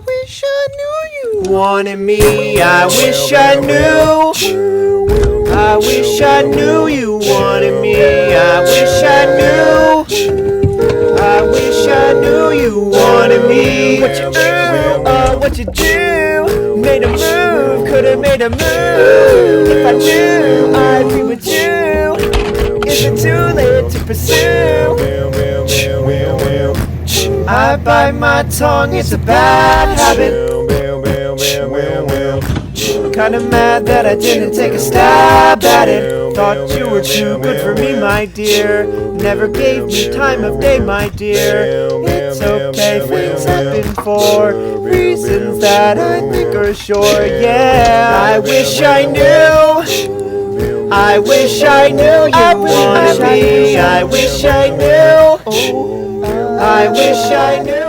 wish I knew you wanted me. I wish I knew. I wish I knew you wanted me. I wish I knew. I wish I knew you wanted me. What you do, what you do? Made a move, could've made a move. If I knew I'd be with you, is it too late to pursue? I bite my tongue, it's a bad habit. Kinda mad that I didn't take a stab at it. Thought you were too good for me, my dear. Never gave me time of day, my dear. It's okay, things happen for reasons that I think are sure. Yeah, I wish I knew. I wish I knew you wanted me. I wish I knew. I wish I knew.